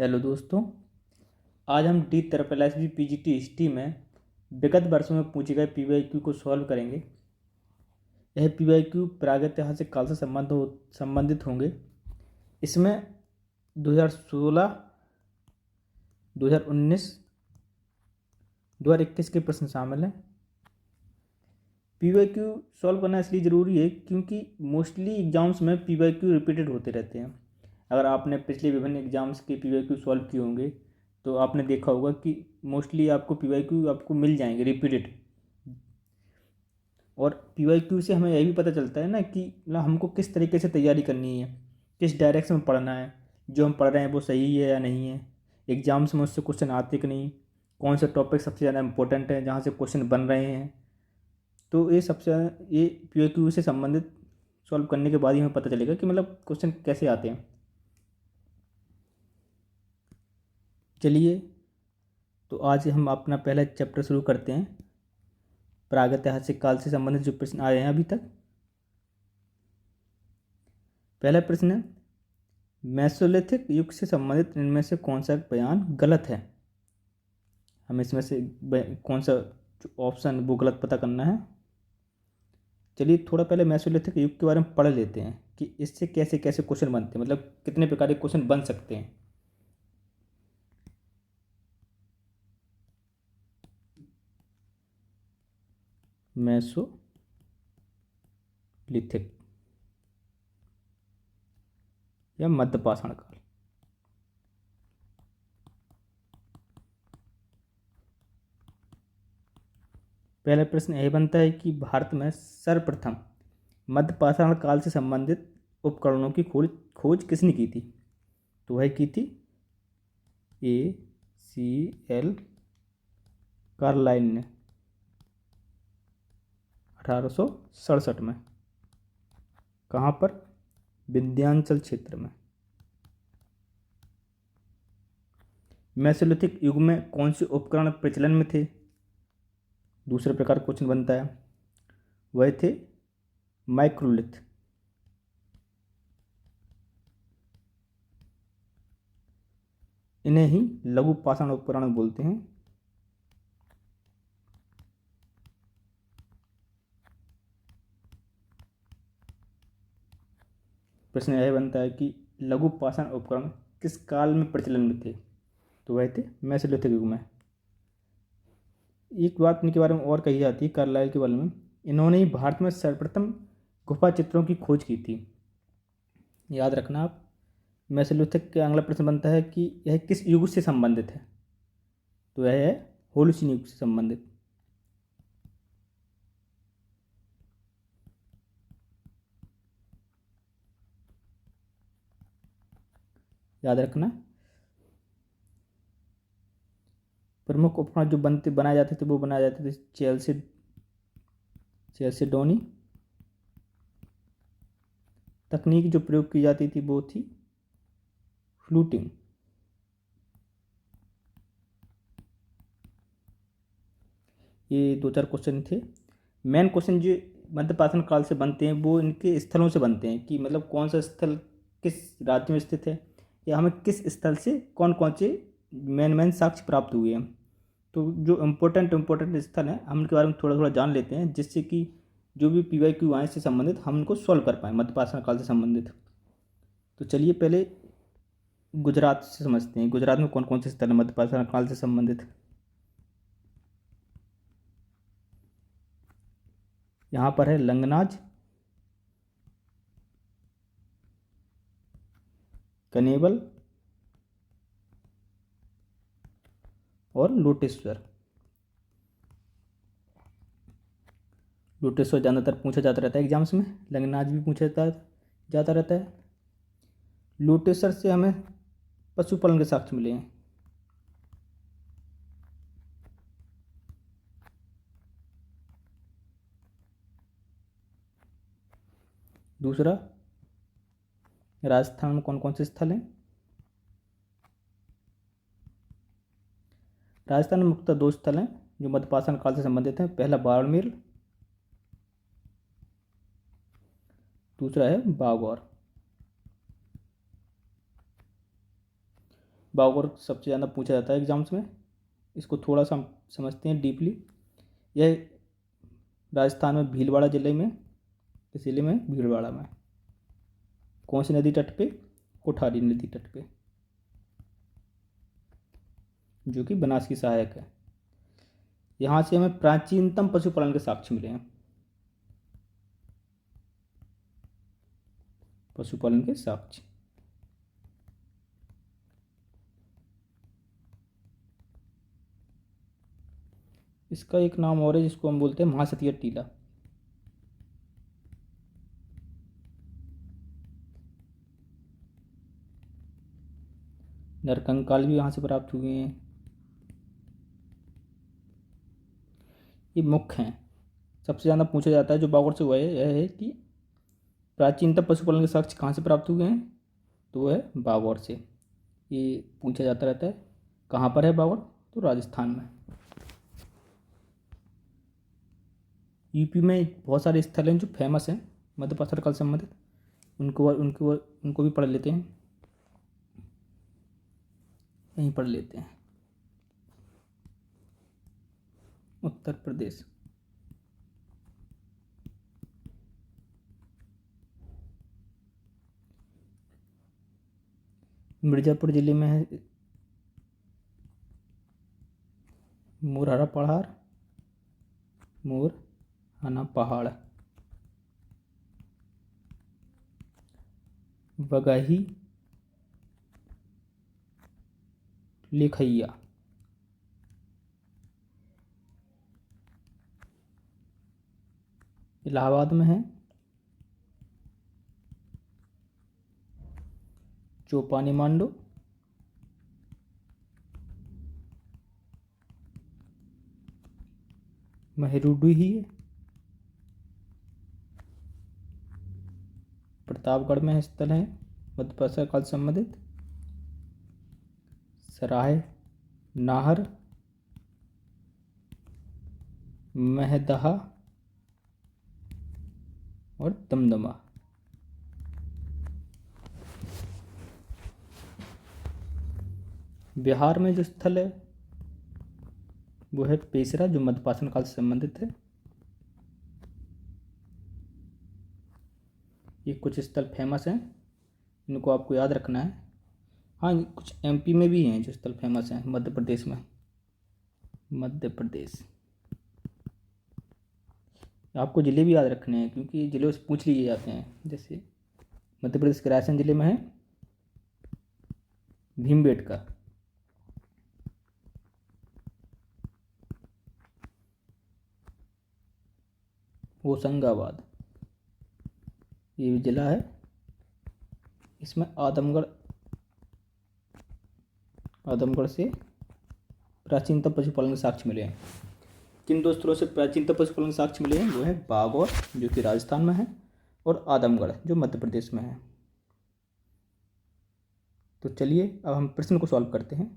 Hello दोस्तों। आज हम D triple S B P G T history में विगत वर्षों में पूछे गए पी वाई क्यू को सॉल्व करेंगे। यह पी वाई क्यू प्रागैतिहासिक काल से संबंधित होंगे। इसमें 2016, 2019, 2021 के प्रश्न शामिल हैं। पी वाई क्यू सॉल्व करना इसलिए ज़रूरी है क्योंकि मोस्टली एग्जाम्स में पी वाई क्यू रिपीटेड होते रहते हैं। अगर आपने पिछले विभिन्न एग्जाम्स के पी वाई क्यू सॉल्व किए होंगे तो आपने देखा होगा कि मोस्टली आपको पी वाई क्यू आपको मिल जाएंगे रिपीटेड। और पी वाई क्यू से हमें यह भी पता चलता है ना कि मतलब हमको किस तरीके से तैयारी करनी है, किस डायरेक्शन में पढ़ना है, जो हम पढ़ रहे हैं वो सही है या नहीं है, एग्जाम्स में उससे क्वेश्चन आते कि नहीं, कौन सा टॉपिक सबसे ज़्यादा इंपॉर्टेंट है जहाँ से क्वेश्चन बन रहे हैं। तो ये सबसे ज़्यादा ये पी वाई क्यू से संबंधित सॉल्व करने के बाद ही हमें पता चलेगा कि मतलब क्वेश्चन कैसे आते हैं। चलिए तो आज हम अपना पहला चैप्टर शुरू करते हैं। प्रागैतिहासिक काल से संबंधित जो प्रश्न आए हैं अभी तक। पहला प्रश्न है, मेसोलिथिक युग से संबंधित इनमें से कौन सा बयान गलत है। हमें इसमें से कौन सा ऑप्शन वो गलत पता करना है। चलिए थोड़ा पहले मेसोलिथिक युग के बारे में पढ़ लेते हैं कि इससे कैसे कैसे क्वेश्चन बनते हैं, मतलब कितने प्रकार के क्वेश्चन बन सकते हैं। मेसोलिथिक या मध्यपाषाण काल। पहला प्रश्न यह बनता है कि भारत में सर्वप्रथम मध्यपाषाण काल से संबंधित उपकरणों की खोज किसने की थी। तो वह की थी A.C.L. कार्लाइन ने 1867 में। कहाँ पर? विंध्याचल क्षेत्र में। मेसोलिथिक युग में कौन से उपकरण प्रचलन में थे? दूसरे प्रकार क्वेश्चन बनता है, वह थे माइक्रोलिथ। इन्हें ही लघु पाषाण उपकरण बोलते हैं। प्रश्न यह बनता है कि लघु पाषाण उपकरण किस काल में प्रचलन में थे। तो वह थे मेसोलिथिक युग में। एक बात इनके बारे में और कही जाती है कार्लाइल के बारे में, इन्होंने ही भारत में सर्वप्रथम गुफा चित्रों की खोज की थी। याद रखना आप। मेसोलिथिक का अगला प्रश्न बनता है कि यह किस युग से संबंधित है। तो यह है होलोसीन युग से संबंधित। याद रखना। प्रमुख उपकरण जो बनाए जाते थे वो बनाए जाते थे चेल्सिडोनी। तकनीक जो प्रयोग की जाती थी वो थी फ्लूटिंग। ये दो चार क्वेश्चन थे। मेन क्वेश्चन जो मध्यपाषाण काल से बनते हैं वो इनके स्थलों से बनते हैं कि मतलब कौन सा स्थल किस राज्य में स्थित है, या हमें किस स्थल से कौन कौन से मेन साक्ष्य प्राप्त हुए हैं। तो जो इम्पोर्टेंट स्थल हैं हम उनके बारे में थोड़ा थोड़ा जान लेते हैं, जिससे कि जो भी पी वाई क्यू आए से संबंधित हम उनको सॉल्व कर पाएँ मध्यपाषाण काल से संबंधित। तो चलिए पहले गुजरात से समझते हैं, गुजरात में कौन कौन से स्थल हैं मध्यपाषाण काल से संबंधित। यहाँ पर है लंगनाज, कनेवल और लोटेश्वर। लोटेश्वर ज़्यादातर पूछा जाता रहता है एग्जाम्स में, लंगनाज भी पूछा जाता रहता है। लोटेश्वर से हमें पशुपालन के साक्ष्य मिले हैं। दूसरा, राजस्थान में कौन कौन से स्थल हैं। राजस्थान में मुख्यतः दो स्थल हैं जो मध्यपाषाण काल से संबंधित हैं। पहला बाड़मेर, दूसरा है बागौर। बागौर सबसे ज़्यादा पूछा जाता है एग्जाम्स में। इसको थोड़ा सा हम समझते हैं डीपली। यह राजस्थान में भीलवाड़ा ज़िले में, इस ज़िले में भीलवाड़ा में कौन सी नदी तट पे? कोठारी नदी तट पे, जो कि बनास की सहायक है। यहाँ से हमें प्राचीनतम पशुपालन के साक्ष्य मिले हैं, पशुपालन के साक्ष्य। इसका एक नाम और है जिसको हम बोलते हैं महासतिया टीला। नरकंकाल भी यहाँ से प्राप्त हुए हैं। ये मुख्य हैं। सबसे ज़्यादा पूछा जाता है जो बागौर से हुआ है, यह है कि प्राचीनतम पशुपालन के साक्ष्य कहाँ से प्राप्त हुए हैं, तो वह है बागौर से। ये पूछा जाता रहता है। कहाँ पर है बागौर? तो राजस्थान में। यूपी में बहुत सारे स्थल हैं जो फेमस हैं मध्य पाषाण काल से संबंधित, उनको भी पढ़ लेते हैं, यहीं पढ़ लेते हैं। उत्तर प्रदेश, मिर्ज़ापुर ज़िले में है मोरहारा पहाड़, बगाही लेखैया, इलाहाबाद में है चौपानी मांडो, महेरुडू ही है, प्रतापगढ़ में स्थल है मध्य पाषाण काल से संबंधित, सराय, नाहर, महदहा और दमदमा। बिहार में जो स्थल है वो है पेशरा, जो मध्य पाषाण काल से संबंधित है। ये कुछ स्थल फेमस हैं, इनको आपको याद रखना है। हाँ, कुछ एमपी में भी हैं जो स्थल फेमस हैं, मध्य प्रदेश में। मध्य प्रदेश आपको ज़िले भी याद रखने हैं क्योंकि ज़िले से पूछ लिए जाते हैं। जैसे मध्य प्रदेश के रायसेन जिले में है भीमबेटका, होशंगाबाद ये भी जिला है। इसमें आदमगढ़ से प्राचीनतम पशुपालन के साक्ष्य मिले हैं। किन दो स्थलों से प्राचीनतम पशुपालन के साक्ष्य मिले हैं? वो है बागौर जो कि राजस्थान में है और आदमगढ़ जो मध्य प्रदेश में है। तो चलिए अब हम प्रश्न को सॉल्व करते हैं।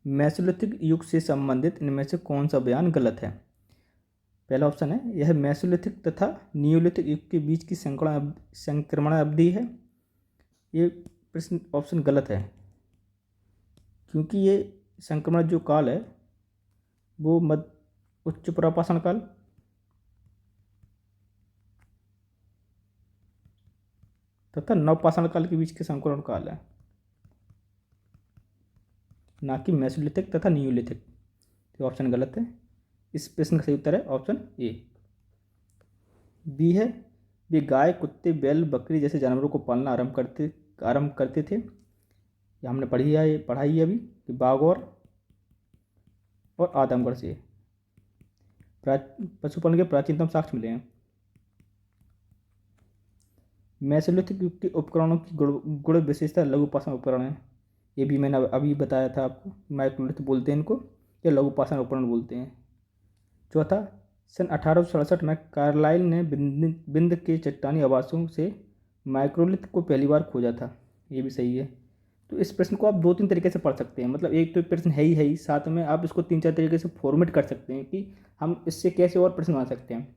मेसोलिथिक युग से संबंधित इनमें से कौन सा बयान गलत है? पहला ऑप्शन है यह मेसोलिथिक तथा नियोलिथिक युग के बीच की संक्रमण अवधि है। ये प्रश्न ऑप्शन गलत है क्योंकि ये संक्रमण जो काल है वो उच्च पुरापाषाण काल तथा नवपाषाण काल के बीच के संक्रमण काल है, ना कि मेसोलिथिक तथा नियोलिथिक। तो ऑप्शन गलत है। इस प्रश्न का सही उत्तर है ऑप्शन ए। बी है वे गाय, कुत्ते, बैल, बकरी जैसे जानवरों को पालना आरंभ करते थे। ये हमने पढ़ाई है अभी कि बागौर और आदमगढ़ से पशुपालन के प्राचीनतम साक्ष्य मिले हैं। मेसोलिथिक युग के उपकरणों की गुण विशेषता लघु पाषाण उपकरण है। ये भी मैंने अभी बताया था आपको, माइक्रोलिथ बोलते हैं इनको या लघु पाषाण उपकरण बोलते हैं। चौथा, सन 1867 में कार्लाइल ने बिंद के चट्टानी आवासों से माइक्रोलिथ को पहली बार खोजा था। ये भी सही है। तो इस प्रश्न को आप 2-3 तरीके से पढ़ सकते हैं। मतलब एक तो प्रश्न है ही साथ में आप इसको 3-4 तरीके से फॉर्मेट कर सकते हैं कि हम इससे कैसे और प्रश्न बना सकते हैं।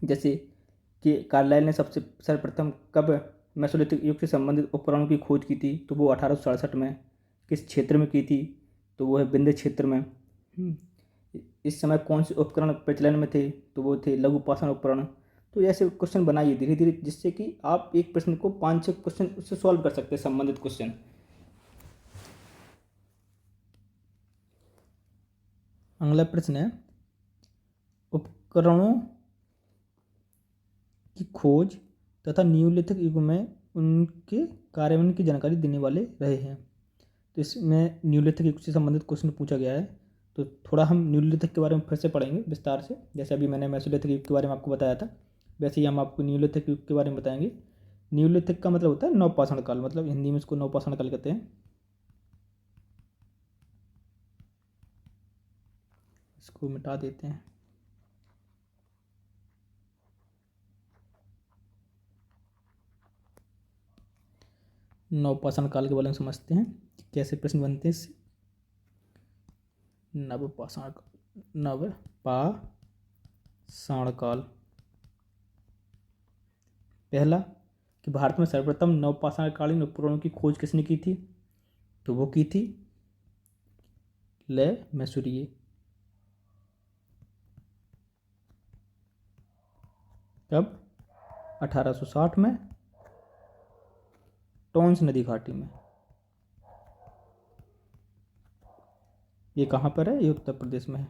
जैसे कि कार्लाइल ने सबसे सर्वप्रथम कब मेसोलिथिक युग से संबंधित उपकरणों की खोज की थी, तो वो 1867 में। किस क्षेत्र में की थी, तो वो है विंध्य क्षेत्र में। इस समय कौन से उपकरण प्रचलन में थे, तो वो थे लघु पाषाण उपकरण। तो ऐसे क्वेश्चन बनाइए धीरे धीरे, जिससे कि आप एक प्रश्न को 5-6 क्वेश्चन उससे सॉल्व कर सकते हैं, संबंधित क्वेश्चन। अगला प्रश्न है, उपकरणों की खोज तथा नियोलिथिक युग में उनके कार्यान्वयन की जानकारी देने वाले रहे हैं। तो इसमें नियोलिथिक युग से संबंधित क्वेश्चन पूछा गया है। तो थोड़ा हम नियोलिथिक के बारे में फिर से पढ़ेंगे विस्तार से। जैसे अभी मैंने मेसोलिथिक युग के बारे में आपको बताया था, वैसे ही हम आपको नियोलिथिक युग के बारे में बताएंगे। नियोलिथिक का मतलब होता है नवपाषाण काल, मतलब हिंदी में इसको नवपाषाण काल कहते हैं। इसको मिटा देते हैं। नवपाषाण काल के बारे में समझते हैं कि कैसे प्रश्न बनते हैं इससे। नवपाषाण काल। पहला, कि भारत में सर्वप्रथम नवपाषाण कालीन उपकरणों की खोज किसने की थी, तो वो की थी ले मैसूरिए। कब, 1860 में, टोंस नदी घाटी में। ये कहाँ पर है, ये उत्तर प्रदेश में है।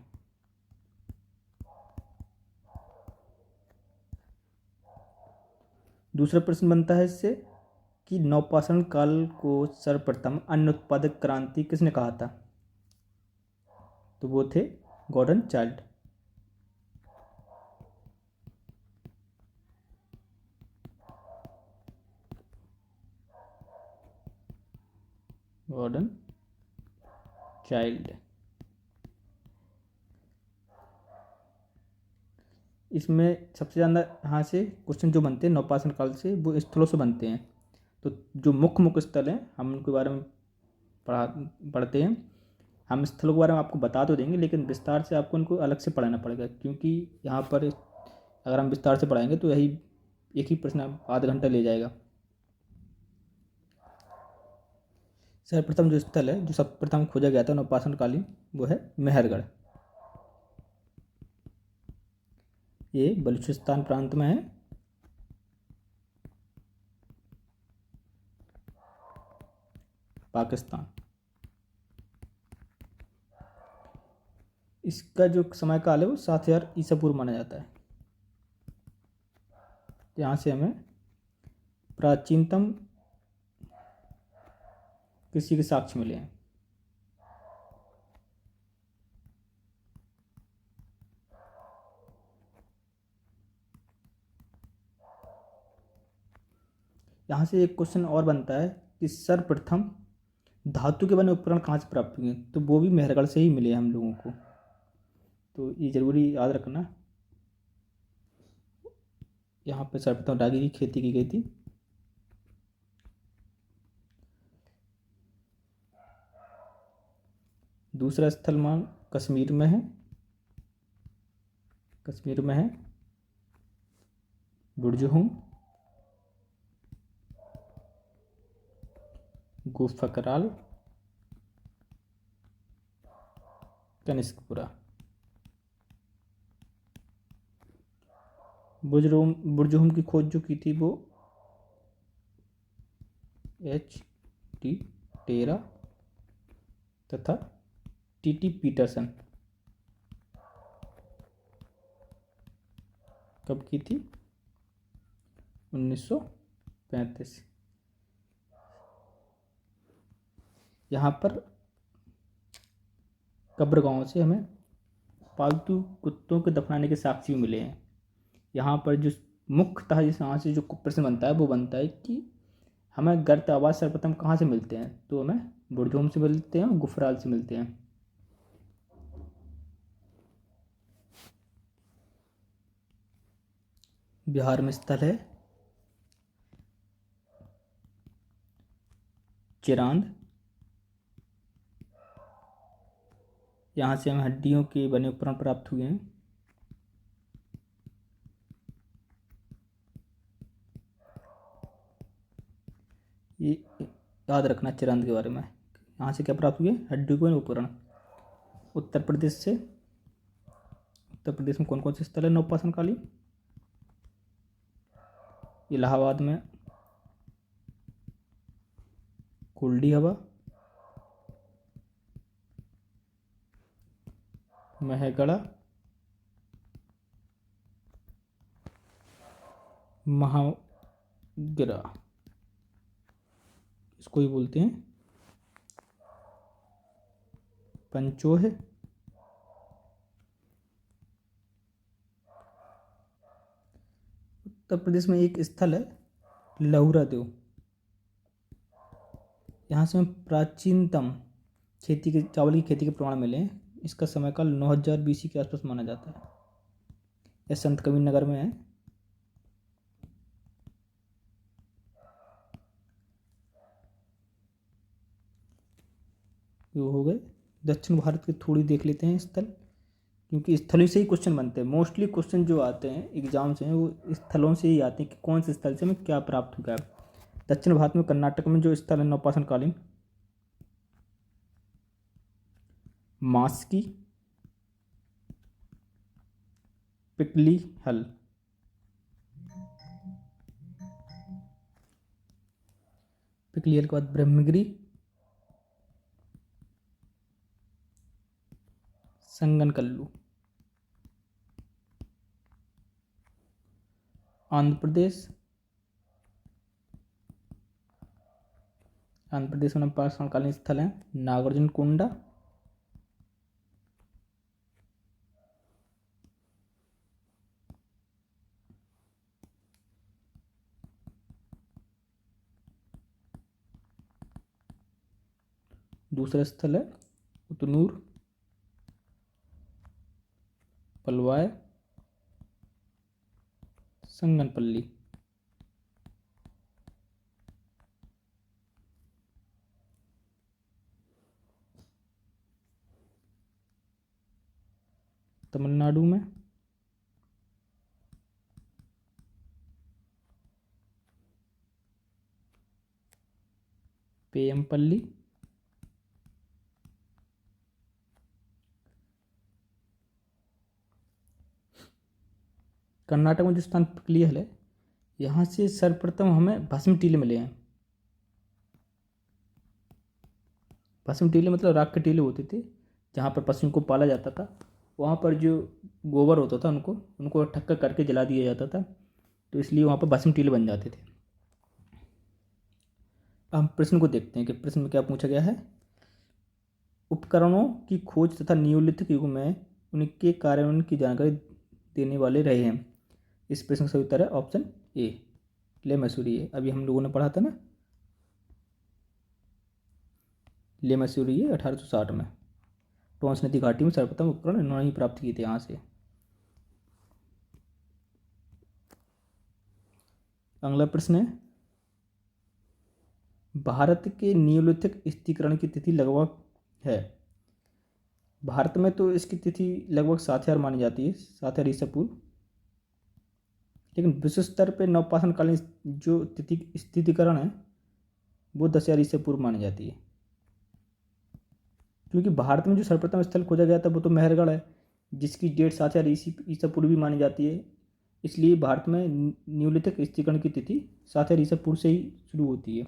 दूसरा प्रश्न बनता है इससे कि नवपाषाण काल को सर्वप्रथम अन्न उत्पादक क्रांति किसने कहा था, तो वो थे गॉर्डन चाइल्ड। Gordon child. इसमें सबसे ज़्यादा यहाँ से क्वेश्चन जो बनते हैं नवपाषाण काल से, वो स्थलों से बनते हैं। तो जो मुख्य मुख्य स्थल हैं, हम उनके बारे में पढ़ते हैं। हम स्थलों के बारे में आपको बता तो देंगे, लेकिन विस्तार से आपको उनको अलग से पढ़ाना पड़ेगा, क्योंकि यहाँ पर अगर हम विस्तार से पढ़ाएंगे तो यही एक ही प्रश्न आधा घंटा ले जाएगा। सर्वप्रथम जो स्थल है, जो सर्वप्रथम खोजा गया था नवपाषाण कालीन, वो है मेहरगढ़। ये बलूचिस्तान प्रांत में है। पाकिस्तान। इसका जो समय काल है वो 7000 ईसा पूर्व माना जाता है। यहाँ से हमें प्राचीनतम कृषि के साक्ष्य मिले हैं। यहाँ से एक क्वेश्चन और बनता है कि सर्वप्रथम धातु के बने उपकरण कहाँ से प्राप्त हुए, तो वो भी मेहरगढ़ से ही मिले हम लोगों को। तो ये जरूरी याद रखना। यहाँ पर सर्वप्रथम रागी की खेती की गई थी। दूसरा स्थल मान कश्मीर में है। कश्मीर में है बुर्जहुम, गुफकराल, कनिष्कपुरा। बुर्जहुम की खोज जो की थी वो H.T. टेरा तथा T.T. पीटरसन। कब की थी, 1935। यहाँ पर कब्र गांव से हमें पालतू कुत्तों के दफनाने के साक्ष्य मिले हैं। यहाँ पर जो मुख्यतः जिस यहाँ से जो प्रश्न बनता है वो बनता है कि हमें गर्त आवाज सर्वप्रथम कहाँ से मिलते हैं, तो हमें बुर्जहुम से मिलते हैं और गुफराल से मिलते हैं। बिहार में स्थल है चिरांद। यहाँ से हमें हड्डियों के बने उपकरण प्राप्त हुए हैं। ये याद रखना चिरांद के बारे में। यहाँ से क्या प्राप्त हुए? हड्डीकुंज उपकरण। उत्तर प्रदेश में कौन कौन से स्थल है नवपाषाण कालीन? इलाहाबाद में कुल्डी हवा, महगढ़ा, महागिरा, इसको ही बोलते हैं पंचोह। उत्तर प्रदेश में एक स्थल है लहुरा देव। यहाँ से हमें प्राचीनतम चावल की खेती के प्रमाण मिले हैं। इसका समय काल 9000 BC के आसपास माना जाता है। यह संत कबीर नगर में है। ये हो गए। दक्षिण भारत के थोड़ी देख लेते हैं स्थल, क्योंकि स्थलों से ही क्वेश्चन बनते हैं। मोस्टली क्वेश्चन जो आते हैं एग्जाम से वो स्थलों से ही आते हैं कि कौन से स्थल से हमें क्या प्राप्त हुआ है। दक्षिण भारत में कर्नाटक में जो स्थल है नवपाषाण कालीन, मास्की, पिकली हल, पिकली हल के बाद ब्रह्मगिरी, संगनकल्लू। आंध्र प्रदेश में नवपाषाण कालीन स्थल है नागार्जुन कोंडा, दूसरा स्थल है उतनूर, पलवाय, संगनपल्ली। तमिलनाडु में पेयमपल्ली, कर्नाटक में जो स्थान पिकली हल है, यहाँ से सर्वप्रथम हमें भस्म टीले मिले हैं। भस्म टीले मतलब राख के टीले होते थे जहाँ पर पशुओं को पाला जाता था। वहाँ पर जो गोबर होता था उनको ठक्कर करके जला दिया जाता था, तो इसलिए वहाँ पर भस्म टीले बन जाते थे। अब हम प्रश्न को देखते हैं कि प्रश्न में क्या पूछा गया है। उपकरणों की खोज तथा नियोलिथिक युग में उनके कार्यान्वयन की जानकारी देने वाले रहे हैं। इस प्रश्न का सही उत्तर है ऑप्शन ए, ले मसूरी है। अभी हम लोगों ने पढ़ा था ना, ले मसूरी है 1860 में टोंस नदी घाटी में सर्वप्रथम उपकरण इन्होंने ही प्राप्त किए थे यहाँ से। अगला प्रश्न है, भारत के नियोलिथिक स्थिरीकरण की तिथि लगभग है। भारत में तो इसकी तिथि लगभग 7000 मानी जाती है, 7000 ईसा पूर्व। लेकिन विश्व स्तर पर नवपाषाण कालीन जो तिथि स्थिरीकरण है वो 10,000 ईसा पूर्व मानी जाती है, क्योंकि भारत में जो सर्वप्रथम स्थल खोजा गया था वो तो मेहरगढ़ है, जिसकी डेट 7000 ईसा पूर्व भी मानी जाती है। इसलिए भारत में नियोलिथिक स्थिरीकरण की तिथि 7000 ईसा पूर्व से ही शुरू होती है।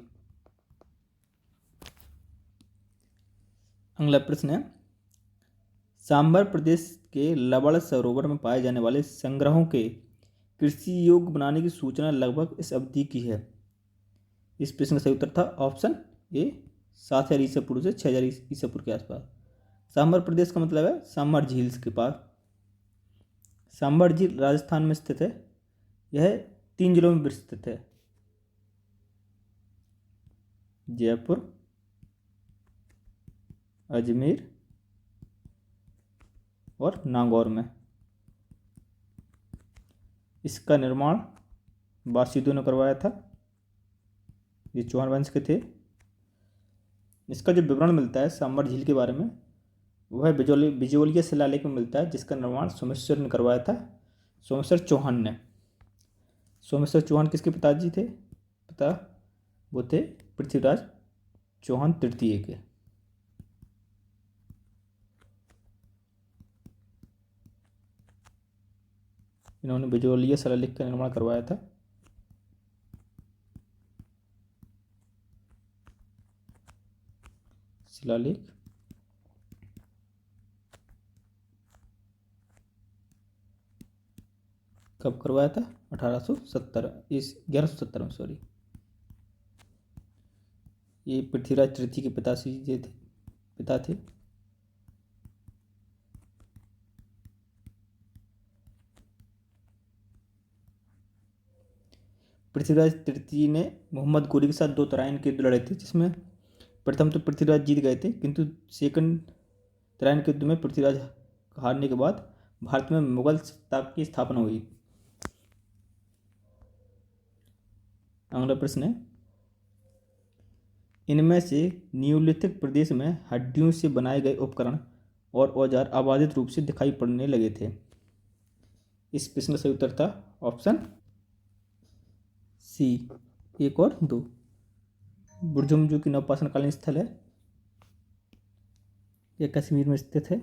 अगला प्रश्न है, सांभर प्रदेश के लवण सरोवर में पाए जाने वाले संग्रहों के कृषि योग्य बनाने की सूचना लगभग इस अवधि की है। इस प्रश्न का सही उत्तर था ऑप्शन ए, 7000 ईसा पूर्व से 6000 ईसा पूर्व के आसपास। सांभर प्रदेश का मतलब है सांभर झील के पास। सांभर झील राजस्थान में स्थित है। यह 3 जिलों में विस्तृत है, जयपुर, अजमेर और नागौर में। इसका निर्माण वासिदों ने करवाया था, ये चौहान वंश के थे। इसका जो विवरण मिलता है सांभर झील के बारे में वह बिजोलिया शिलालेख में मिलता है, जिसका निर्माण सोमेश्वर ने करवाया था, सोमेश्वर चौहान ने। सोमेश्वर चौहान किसके पिताजी थे? वो थे पृथ्वीराज चौहान तृतीय के। इन्होंने बिजोलिया शिलालेख का निर्माण करवाया था। शिलालेख कब करवाया था? 1870 इस 1170 में, सॉरी। ये पृथ्वीराज तृतीय के पिता थे। पृथ्वीराज तृतीय ने मोहम्मद गोरी के साथ 2 तराइन के युद्ध लड़े थे, जिसमें प्रथम तो पृथ्वीराज जीत गए थे, किंतु सेकंड तराइन के युद्ध में पृथ्वीराज हारने के बाद भारत में मुगल सत्ता की स्थापना हुई। अगला प्रश्न है, इनमें से नियोलिथिक प्रदेश में हड्डियों से बनाए गए उपकरण और औजार अबाधित रूप से दिखाई पड़ने लगे थे। इस प्रश्न का सही उत्तर था ऑप्शन सी, 1 और 2। बुरजुम जो कि नवपाषाणकालीन स्थल है, यह कश्मीर में स्थित है।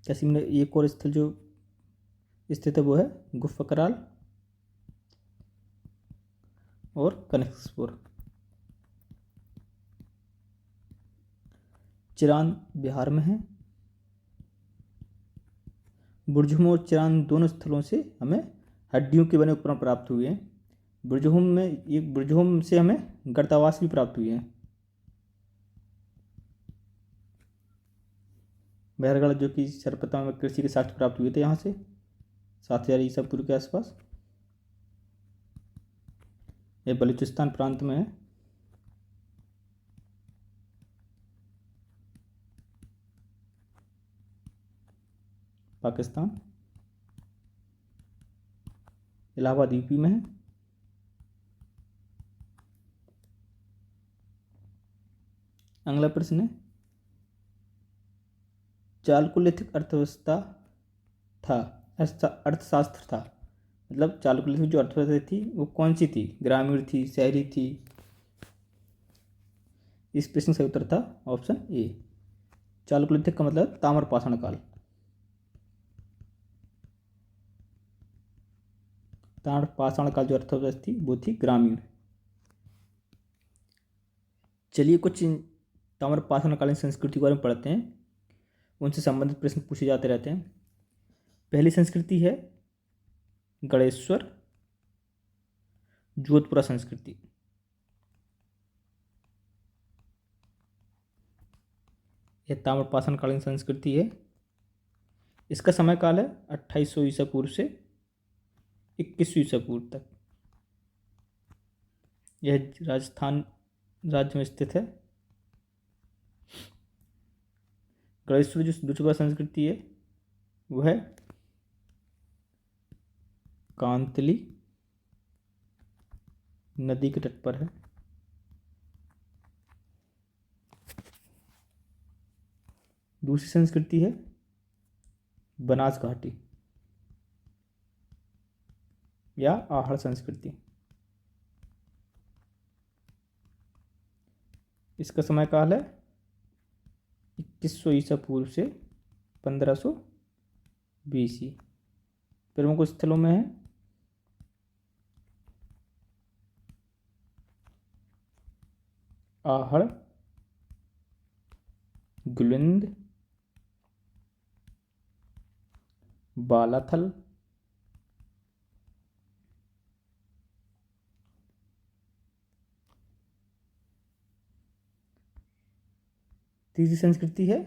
कश्मीर में एक और स्थल जो स्थित है वो है गुफा कराल और कनकपुर। चिरान बिहार में है। बुरजुम और चिरान दोनों स्थलों से हमें हड्डियों के बने उपकरण प्राप्त हुए हैं। बुरजुम से हमें गर्तावास भी प्राप्त हुए हैं। बहरगढ़ जो कि सर्वप्रथम हमें कृषि के साक्ष्य प्राप्त हुए थे यहाँ से 7000 ईसा पूर्व के आसपास। यह बलूचिस्तान प्रांत में है। पाकिस्तान। इलाहाबाद यूपी में है। अगला प्रश्न है, चालुक्यलिथिक अर्थशास्त्र था, मतलब चालुक्यलिथिक जो अर्थव्यवस्था थी वो कौन सी थी? ग्रामीण थी, शहरी थी? इस प्रश्न का उत्तर था ऑप्शन ए। चालुक्यलिथिक का मतलब ताम्रपाषाण काल। ताम्रपाषाण काल जो अर्थव्यवस्था थी वो थी ग्रामीण। चलिए कुछ ताम्रपाषाणकालीन संस्कृति के बारे में पढ़ते हैं, उनसे संबंधित प्रश्न पूछे जाते रहते हैं। पहली संस्कृति है गणेश्वर जोधपुरा संस्कृति। यह ताम्रपाषाणकालीन संस्कृति है। इसका समय काल है 2800 ईसा पूर्व से 2100 ईसा पूर्व तक। यह राजस्थान राज्य में स्थित है। गणेश्वर जो जोधपुरा संस्कृति है वो है कांतली नदी के तट पर है। दूसरी संस्कृति है बनास घाटी या आहड़ संस्कृति। इसका समय काल है 2100 ईसा पूर्व से 1500 BC। प्रमुख स्थलों में है आहड़, गुलिंद, बालाथल, तीसरी संस्कृति है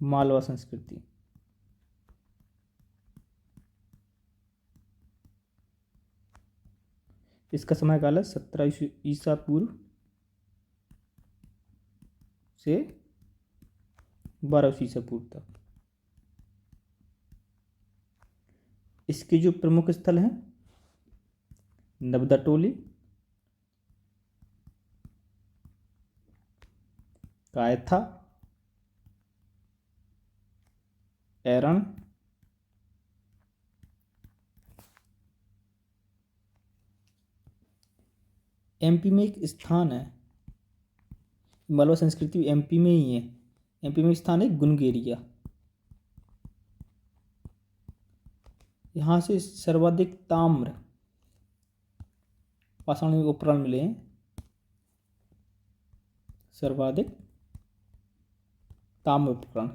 मालवा संस्कृति। इसका समय काल है 1700 ईसा पूर्व से 1200 ईसा पूर्व तक। इसके जो प्रमुख स्थल हैं नबदा टोली, कायथा, एरण, एमपी में एक स्थान है, मालवा संस्कृति एमपी में ही है। एमपी में स्थान है गुनगेरिया। यहाँ से सर्वाधिक ताम्र पाषाण उपकरण मिले हैं। सर्वाधिक ताम्र उपकरण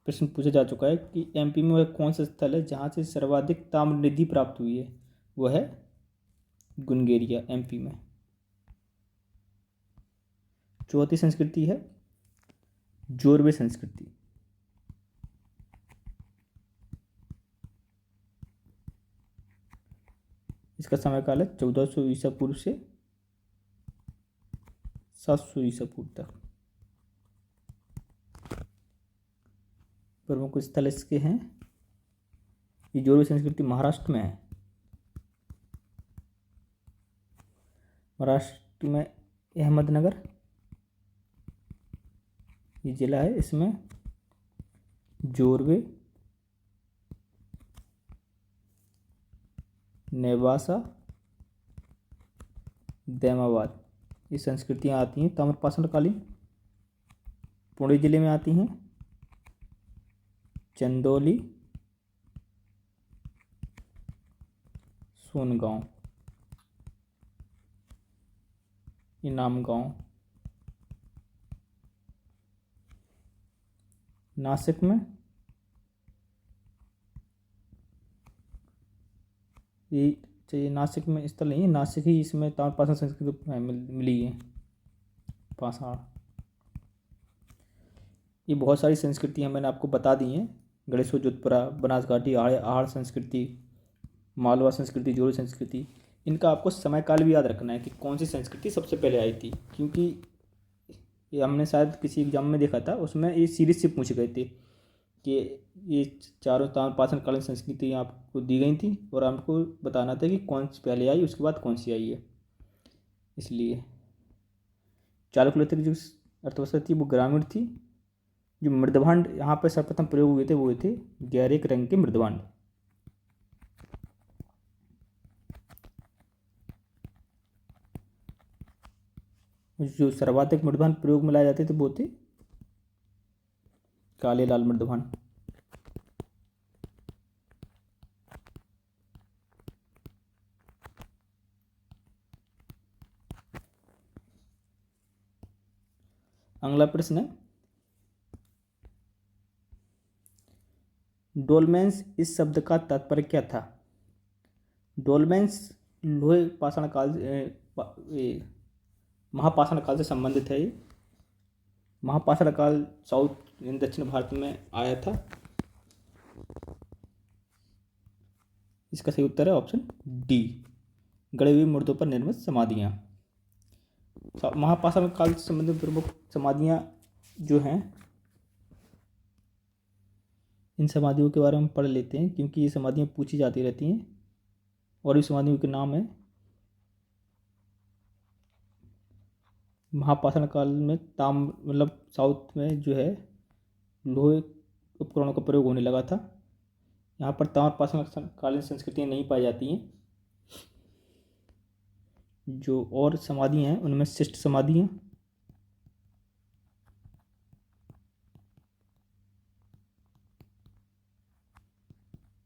प्रश्न पूछा जा चुका है कि एमपी में वह कौन सा स्थल है जहाँ से सर्वाधिक ताम्र निधि प्राप्त हुई है। वह है गुनगेरिया, एमपी में। चौथी संस्कृति है जोरवे संस्कृति। इसका समय काल है 1400 ईसा पूर्व से 700 ईसा पूर्व तक। प्रमुख स्थल इसके हैं। ये जोरवे संस्कृति महाराष्ट्र में है। महाराष्ट्र में अहमदनगर ये जिला है, इसमें जोरवे, नेवासा, दैमाबाद ये संस्कृतियाँ आती हैं ताम्रपाषाणकालीन। पुणे जिले में आती हैं चंदौली, सोनगांव, इनाम गांव। नासिक में ये चाहिए, नासिक में स्थल नहीं है, नासिक ही इसमें ताम्रपाषाण संस्कृति मिली है पाषाण। ये बहुत सारी संस्कृतियाँ मैंने आपको बता दी हैं। गणेशोर, जोधपुरा, बनासघाटी, आहड़ संस्कृति, मालवा संस्कृति, जोड़ी संस्कृति। इनका आपको समय काल भी याद रखना है कि कौन सी संस्कृति सबसे पहले आई थी, क्योंकि ये हमने शायद किसी एग्जाम में देखा था, उसमें ये सीरीज से पूछे गए थे कि ये चारों ताम्रपाषाण कालीन संस्कृति आपको दी गई थी और आपको बताना था कि कौन सी पहले आई, उसके बाद कौन सी आई है। इसलिए चालुक्य की जो अर्थव्यवस्था थी वो ग्रामीण थी। जो मृदभांड यहाँ पर सर्वप्रथम प्रयोग हुए थे वो थे गहरे रंग के मृदभांड। जो सर्वाधिक मृदभांड प्रयोग में लाए जाते थे वो थे काले लाल मृदभांड। अगला प्रश्न है, डोलमेंस इस शब्द का तात्पर्य क्या था? डोलमेंस लोहे पाषाण काल महापाषाण काल से संबंधित है। ये महापाषाण काल साउथ दक्षिण भारत में आया था। इसका सही उत्तर है ऑप्शन डी, गढ़े हुए मुर्दों पर निर्मित समाधियाँ। महापाषाण काल से संबंधित प्रमुख समाधियाँ जो हैं, इन समाधियों के बारे में पढ़ लेते हैं क्योंकि ये समाधियाँ पूछी जाती रहती हैं। और इस समाधियों के नाम है, महापाषाण काल में मतलब साउथ में जो है लोहे उपकरणों का प्रयोग होने लगा था। यहाँ पर ताम्रपाषाण कालीन संस्कृतियाँ नहीं पाई जाती हैं। जो और समाधि हैं उनमें शिष्ट समाधि हैं,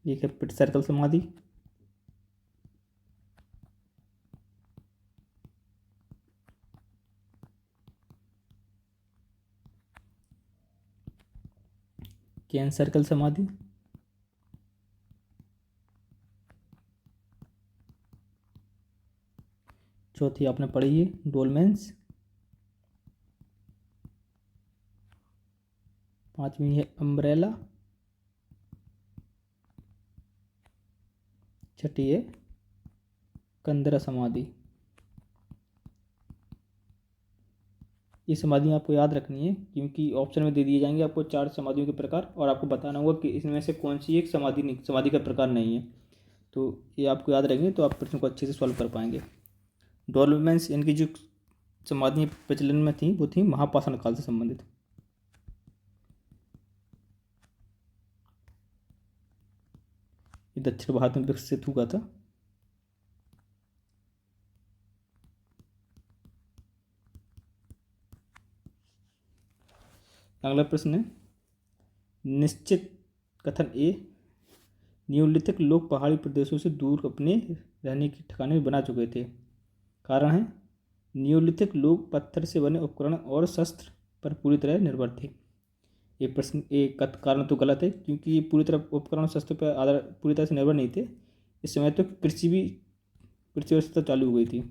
एक है पिट सर्कल समाधि, कैन सर्कल समाधि, चौथी आपने पढ़ी है डोलमेंस, पांचवी है अम्ब्रेला, छठी है कंदरा समाधि। ये समाधियाँ आपको याद रखनी है क्योंकि ऑप्शन में दे दिए जाएंगे आपको 4 समाधियों के प्रकार और आपको बताना होगा कि इसमें से कौन सी एक समाधि का प्रकार नहीं है। तो ये आपको याद रहेंगे तो आप प्रश्न को अच्छे से सॉल्व कर पाएंगे। डोलमेंस इनकी जो समाधियाँ प्रचलन में थी वो थी महापाषाण काल से संबंधित। ये दक्षिण भारत में विकसित हुआ था। अगला प्रश्न है, निश्चित कथन ए, नियोलिथिक लोग पहाड़ी प्रदेशों से दूर अपने रहने के ठिकाने बना चुके थे। कारण है, नियोलिथिक लोग पत्थर से बने उपकरण और शस्त्र पर पूरी तरह निर्भर थे। ये प्रश्न एक कारण तो गलत है, क्योंकि ये पूरी तरह उपकरण और शस्त्र पर आधार पूरी तरह से निर्भर नहीं थे। इस समय तो कृषि व्यवस्था चालू हो गई थी,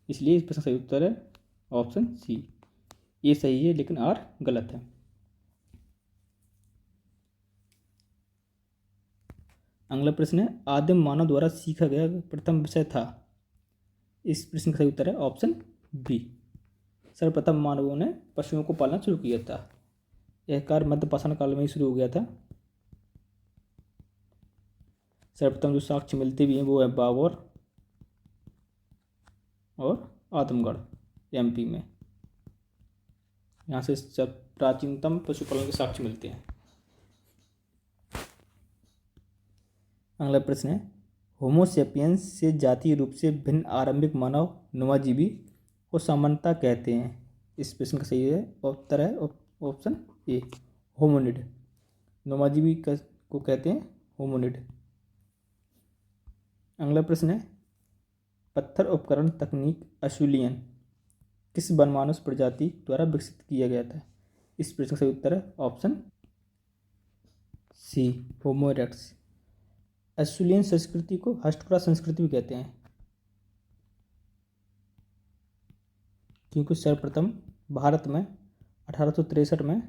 इसलिए इस प्रश्न का सही उत्तर है ऑप्शन सी। ये सही है लेकिन आर गलत है। अगला प्रश्न है, आदिम मानव द्वारा सीखा गया प्रथम विषय था। इस प्रश्न का सही उत्तर है ऑप्शन बी। सर्वप्रथम मानवों ने पशुओं को पालना शुरू किया था। यह कार्य मध्य पाषाण काल में ही शुरू हो गया था। सर्वप्रथम जो साक्ष्य मिलते भी हैं वो है बाबर और आजमगढ़ एमपी में। यहाँ से सब प्राचीनतम पशुपालन के साक्ष्य मिलते हैं। अगला प्रश्न है, होमो सेपियंस से जातीय रूप से भिन्न आरंभिक मानव नुमाजीवी को सामान्यता कहते हैं। इस प्रश्न का सही है उत्तर है ऑप्शन ए, होमोनिड। नुमाजीवी को कहते हैं होमोनिड। अगला प्रश्न है, पत्थर उपकरण तकनीक अशुलियन किस वनमानुष प्रजाति द्वारा विकसित किया गया था। इस प्रश्न का सही उत्तर है ऑप्शन सी, होमो इरेक्टस। अशुलियन संस्कृति को हस्तकला संस्कृति भी कहते हैं, क्योंकि सर्वप्रथम भारत में 1863 में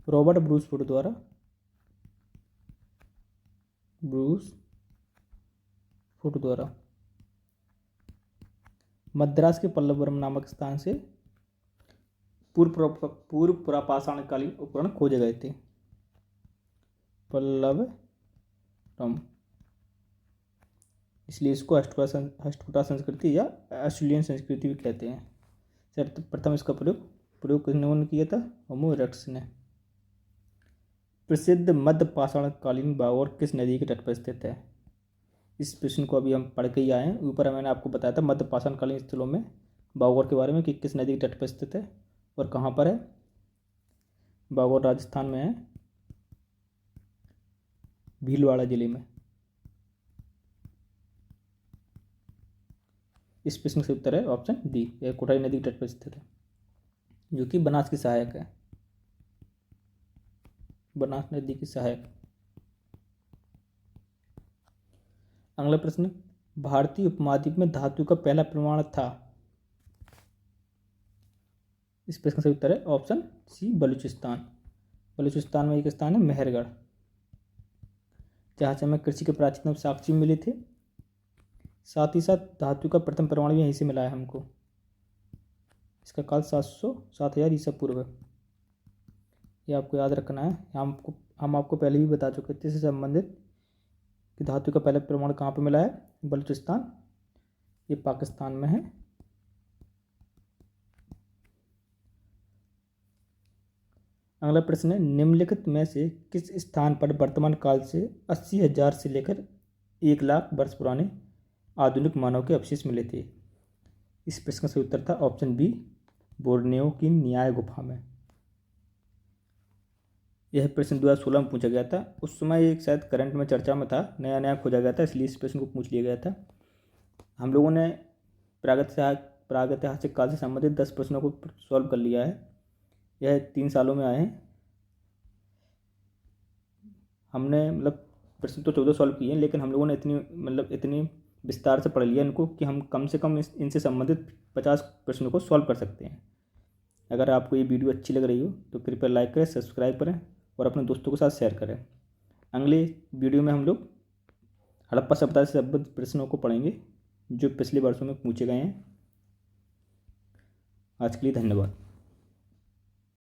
रॉबर्ट ब्रूसफुट द्वारा मद्रास के पल्लवरम नामक स्थान से पूर्व पुरापाषाणकालीन उपकरण खोजे गए थे। पल्लवरम, इसलिए इसको हस्तकुटा संस्कृति या अशुलियन संस्कृति भी कहते हैं। सर्वप्रथम इसका प्रयोग किन्होंने किया था, होमो इरेक्टस ने। प्रसिद्ध मध्य पाषाणकालीन बावर किस नदी के तट पर स्थित है। इस प्रश्न को अभी हम पढ़ के ही आए हैं। ऊपर मैंने आपको बताया था मध्य पाषाणकालीन स्थलों में बावर के बारे में कि किस नदी के तट पर स्थित है और कहाँ पर है। बावर राजस्थान में है, भीलवाड़ा जिले में। इस प्रश्न का उत्तर है ऑप्शन डी, यह कोटाई नदी के तट पर स्थित है, जो कि बनास की सहायक है, बनास नदी की सहायक। अगला प्रश्न, भारतीय उपमहाद्वीप में धातु का पहला प्रमाण था। इस प्रश्न का उत्तर है ऑप्शन सी, बलूचिस्तान। बलूचिस्तान में एक स्थान है मेहरगढ़, जहाँ से हमें कृषि के प्राचीनतम साक्ष्य मिले थे। साथ ही साथ धातु का प्रथम प्रमाण भी यहीं से मिला है हमको। इसका काल 700-7000 ईसा पूर्व है। ये आपको याद रखना है। हम आपको पहले भी बता चुके थे इससे संबंधित कि धातु का पहला प्रमाण कहाँ पर मिला है, बलूचिस्तान, ये पाकिस्तान में है। अगला प्रश्न है, निम्नलिखित में से किस स्थान पर वर्तमान काल से 80,000 से लेकर 1 लाख वर्ष पुराने आधुनिक मानव के अवशेष मिले थे। इस प्रश्न का सही उत्तर था ऑप्शन बी, बोर्नियो की न्याय गुफा में। यह प्रश्न 2016 में पूछा गया था। उस समय एक शायद करंट में चर्चा में था, नया खोजा गया था, इसलिए इस प्रश्न को पूछ लिया गया था। हम लोगों ने प्रागैतिहासिक काल से संबंधित 10 प्रश्नों को सॉल्व कर लिया है। यह 3 सालों में आए हैं। हमने प्रश्न तो 14 सॉल्व किए हैं, लेकिन हम लोगों ने इतनी विस्तार से पढ़ लिया इनको कि हम कम से कम इनसे संबंधित 50 प्रश्नों को सॉल्व कर सकते हैं। अगर आपको ये वीडियो अच्छी लग रही हो तो कृपया लाइक करें, सब्सक्राइब करें और अपने दोस्तों के साथ शेयर करें। अगले वीडियो में हम लोग हड़प्पा सभ्यता से संबंधित प्रश्नों को पढ़ेंगे जो पिछले वर्षों में पूछे गए हैं। आज के लिए धन्यवाद।